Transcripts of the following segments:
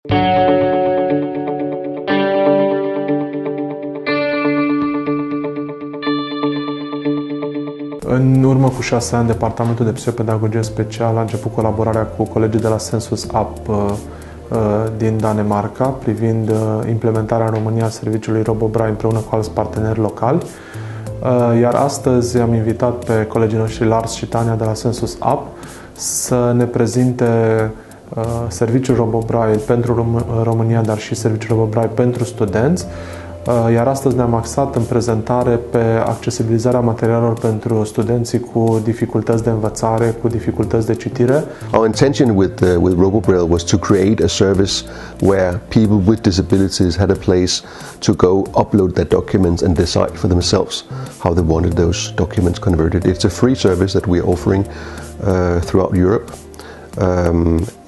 În urmă cu 6 ani, Departamentul de Psihopedagogie Specială a început colaborarea cu colegii de la Sensus ApS din Danemarca privind implementarea în România a serviciului RoboBraille împreună cu alți parteneri locali. Iar astăzi am invitat pe colegii noștri Lars și Tanja de la Sensus ApS să ne prezinte serviciul RoboBraille pentru România, dar și serviciul RoboBraille pentru studenți. Iar astăzi ne-am axat în prezentare pe accesibilizarea materialelor pentru studenții cu dificultăți de învățare, cu dificultăți de citire. Our intention with RoboBraille was to create a service where people with disabilities had a place to go upload their documents and decide for themselves how they wanted those documents converted. It's a free service that we are offering throughout Europe.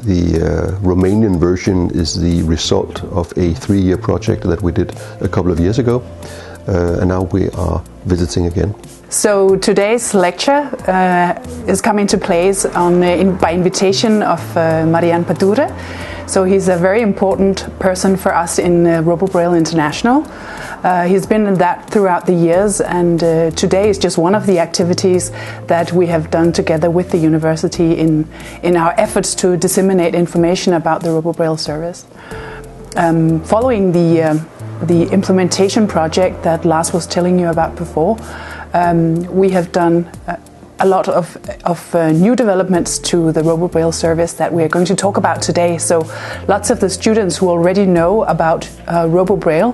The Romanian version is the result of a 3-year project that we did a couple of years ago, and now we are visiting again. So today's lecture is coming to place by invitation of Marian Padure. So he's a very important person for us in RoboBraille International. He's been in that throughout the years, and today is just one of the activities that we have done together with the university in our efforts to disseminate information about the RoboBraille service. Following the implementation project that Lars was telling you about before, we have done a lot of new developments to the RoboBraille service that we are going to talk about today. So lots of the students who already know about RoboBraille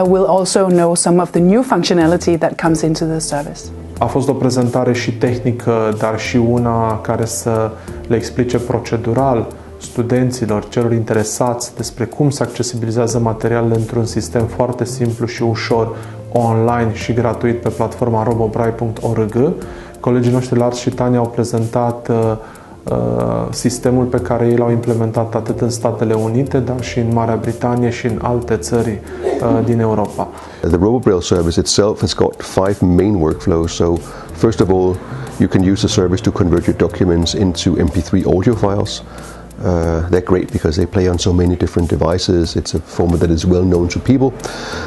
will also know some of the new functionality that comes into the service. A fost o prezentare și tehnică, dar și una care să le explice procedural studenților, celor interesați despre cum se accesibilizează materialele într-un sistem foarte simplu și ușor, online și gratuit pe platforma robobraille.org. Colegii noștri Lars și Tanja au prezentat sistemul pe care ei l-au implementat atât în Statele Unite, dar și în Marea Britanie și în alte țări din Europa. The RoboBraille service itself has got 5 main workflows. So first of all, you can use the service to convert your documents into MP3 audio files. They're great because they play on so many different devices. It's a format that is well known to people.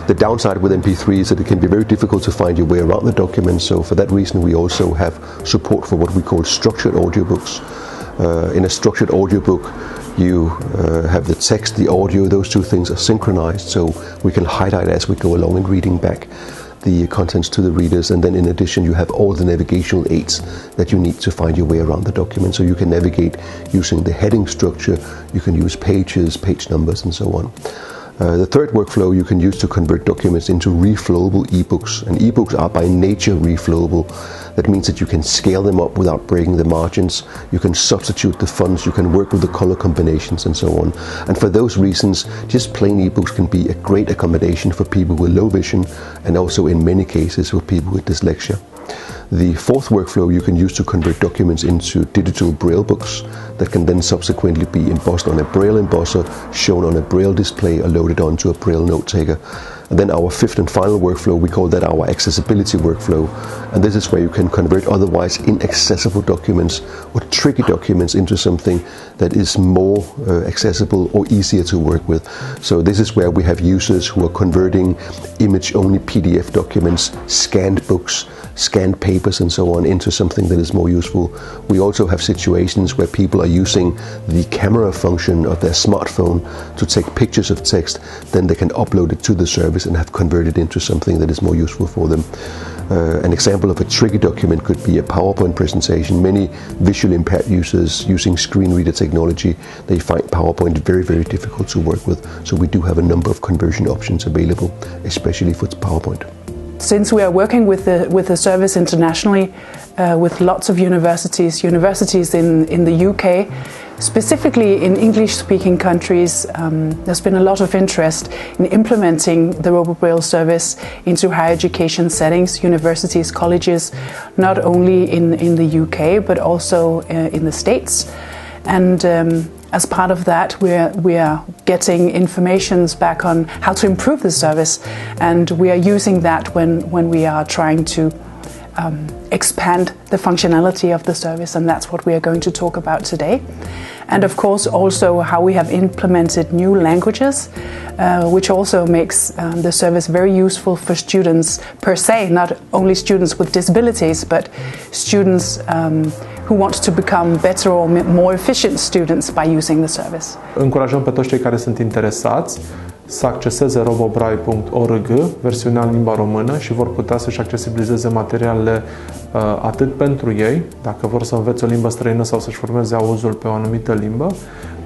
The downside with MP3 is that it can be very difficult to find your way around the document. So for that reason, we also have support for what we call structured audiobooks. In a structured audiobook, you have the text, the audio, those two things are synchronized, so we can highlight as we go along and reading back the contents to the readers, and then in addition you have all the navigational aids that you need to find your way around the document, so you can navigate using the heading structure, you can use pages, page numbers and so on. The third workflow you can use to convert documents into reflowable ebooks, and ebooks are by nature reflowable. That means that you can scale them up without breaking the margins, you can substitute the fonts, you can work with the color combinations and so on. And for those reasons, just plain ebooks can be a great accommodation for people with low vision, and also in many cases for people with dyslexia. The fourth workflow you can use to convert documents into digital Braille books that can then subsequently be embossed on a Braille embosser, shown on a Braille display, or loaded onto a Braille note taker. And then our fifth and final workflow, we call that our accessibility workflow. And this is where you can convert otherwise inaccessible documents or tricky documents into something that is more accessible or easier to work with. So this is where we have users who are converting image-only PDF documents, scanned books, scanned papers and so on into something that is more useful. We also have situations where people are using the camera function of their smartphone to take pictures of text, then they can upload it to the service and have converted into something that is more useful for them. An example of a tricky document could be a PowerPoint presentation. Many visually impaired users using screen reader technology, they find PowerPoint very, very difficult to work with. So we do have a number of conversion options available, especially for PowerPoint. Since we are working with the service internationally, with lots of universities in the UK, specifically in English-speaking countries, there's been a lot of interest in implementing the RoboBraille service into higher education settings, universities, colleges, not only in the UK but also in the States. And as part of that, we are getting informations back on how to improve the service, and we are using that when we are trying to expand the functionality of the service, and that's what we are going to talk about today. And of course also how we have implemented new languages, which also makes the service very useful for students per se, not only students with disabilities, but students who want to become better or more efficient students by using the service. Încurajăm pe toți cei care sunt interesați să acceseze robobraille.org, versiunea în limba română, și vor putea să-și accesibilizeze materialele atât pentru ei, dacă vor să învețe o limbă străină sau să-și formeze auzul pe o anumită limbă,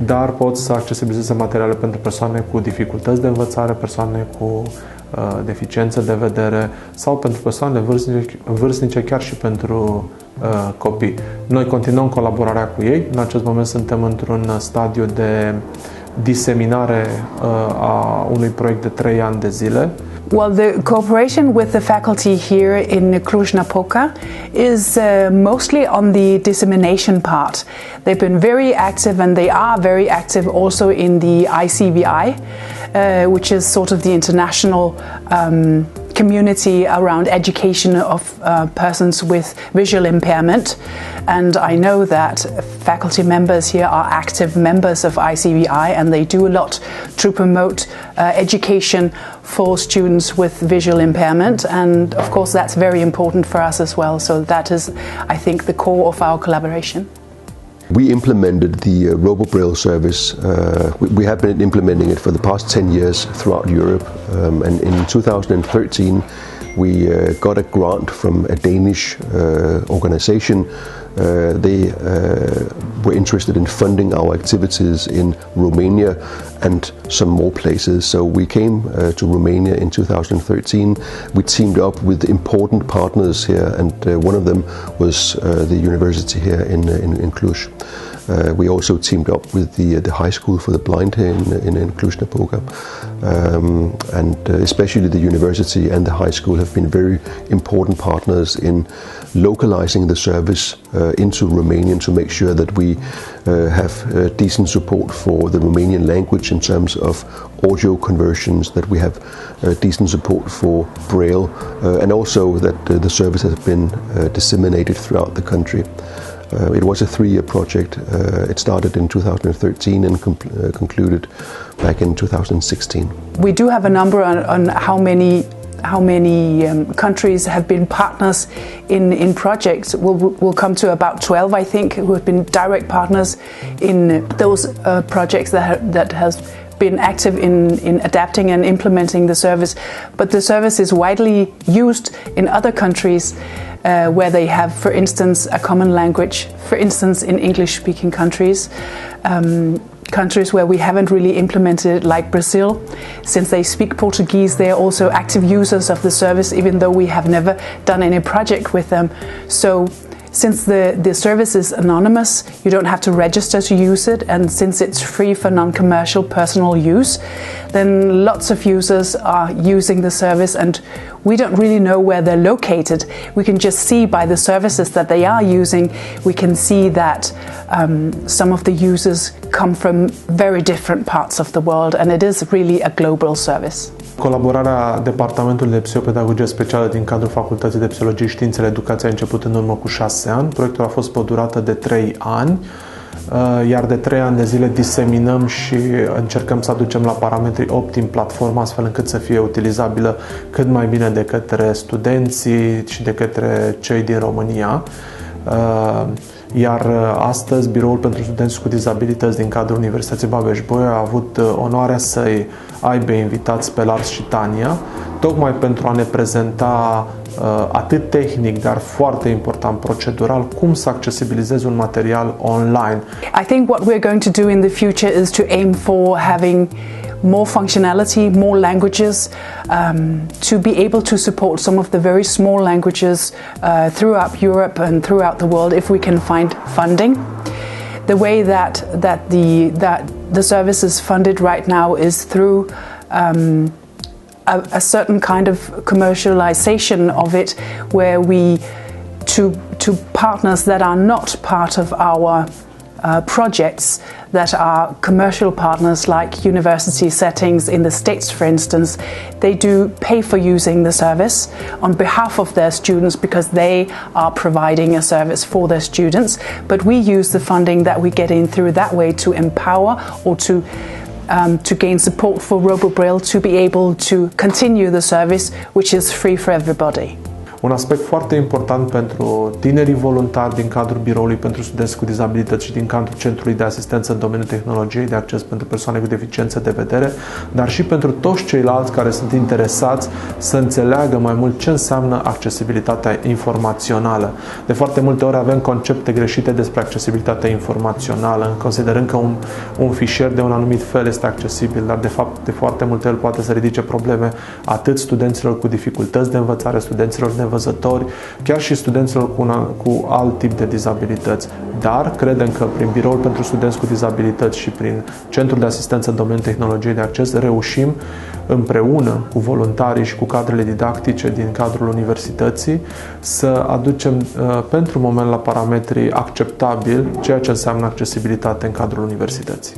dar pot să accesibilizeze materiale pentru persoane cu dificultăți de învățare, persoane cu deficiențe de vedere sau pentru persoane vârstnice, chiar și pentru copii. Noi continuăm colaborarea cu ei. În acest moment suntem într-un stadiu de diseminare a unui proiect de 3 ani de zile. Well, the cooperation with the faculty here in Cluj-Napoca is mostly on the dissemination part. They've been very active, and they are very active also in the ICVI, which is sort of the international community around education of persons with visual impairment. And I know that faculty members here are active members of ICVI, and they do a lot to promote education for students with visual impairment, and of course that's very important for us as well. So that is, I think, the core of our collaboration. We implemented the RoboBraille service. We have been implementing it for the past 10 years throughout Europe, and in 2013 we got a grant from a Danish organization. They were interested in funding our activities in Romania and some more places. So we came to Romania in 2013. We teamed up with important partners here, and one of them was the university here in Cluj. We also teamed up with the high school for the blind here in Cluj-Napoca, and especially the university and the high school have been very important partners in localizing the service into Romanian to make sure that we have decent support for the Romanian language in terms of audio conversions, that we have decent support for Braille, and also that the service has been disseminated throughout the country. It was a 3-year project. It started in 2013 and concluded back in 2016. We do have a number on how many countries have been partners in projects. We'll come to about 12, I think, who have been direct partners in those projects that has been active in adapting and implementing the service. But the service is widely used in other countries where they have, for instance, a common language, for instance, in English-speaking countries. Countries where we haven't really implemented it, like Brazil. Since they speak Portuguese, they are also active users of the service, even though we have never done any project with them. So since the service is anonymous, you don't have to register to use it, and since it's free for non-commercial personal use, then lots of users are using the service, and we don't really know where they're located. We can just see by the services that they are using, we can see that some of the users come from very different parts of the world, and it is really a global service. Colaborarea Departamentului de Psihopedagogie Specială din cadrul Facultății de Psihologie, Științele Educației a început în urmă cu 6 ani. Proiectul a fost pe o durată de 3 ani, iar de 3 ani de zile diseminăm și încercăm să aducem la parametrii optim platforma, astfel încât să fie utilizabilă cât mai bine de către studenții și de către cei din România. Iar astăzi Biroul pentru Studenți cu Dizabilități din cadrul Universității Babeș-Bolyai a avut onoarea să-i aibă invitați pe Lars și Tanja, tocmai pentru a ne prezenta atât tehnic, dar foarte important procedural, cum să accesibilizezi un material online. I think what we're going to do in the future is to aim for having more functionality, more languages, to be able to support some of the very small languages throughout Europe and throughout the world if we can find funding. The way that the service is funded right now is through a certain kind of commercialization of it, where we to partners that are not part of our projects that are commercial partners like university settings in the States, for instance. They do pay for using the service on behalf of their students because they are providing a service for their students, but we use the funding that we get in through that way to empower or to gain support for RoboBraille to be able to continue the service, which is free for everybody. Un aspect foarte important pentru tinerii voluntari din cadrul Biroului pentru Studenți cu Dizabilități și din cadrul Centrului de Asistență în Domeniul Tehnologiei de Acces pentru Persoane cu Deficiențe de Vedere, dar și pentru toți ceilalți care sunt interesați să înțeleagă mai mult ce înseamnă accesibilitatea informațională. De foarte multe ori avem concepte greșite despre accesibilitatea informațională, considerând că un fișier de un anumit fel este accesibil, dar de fapt de foarte multe ori poate să ridice probleme atât studenților cu dificultăți de învățare, studenților nevăzători, chiar și studenților cu alt tip de dizabilități. Dar credem că prin Biroul pentru Studenți cu Dizabilități și prin Centrul de Asistență în Domeniul Tehnologiei de Acces reușim împreună cu voluntarii și cu cadrele didactice din cadrul universității să aducem pentru moment la parametri acceptabili ceea ce înseamnă accesibilitate în cadrul universității.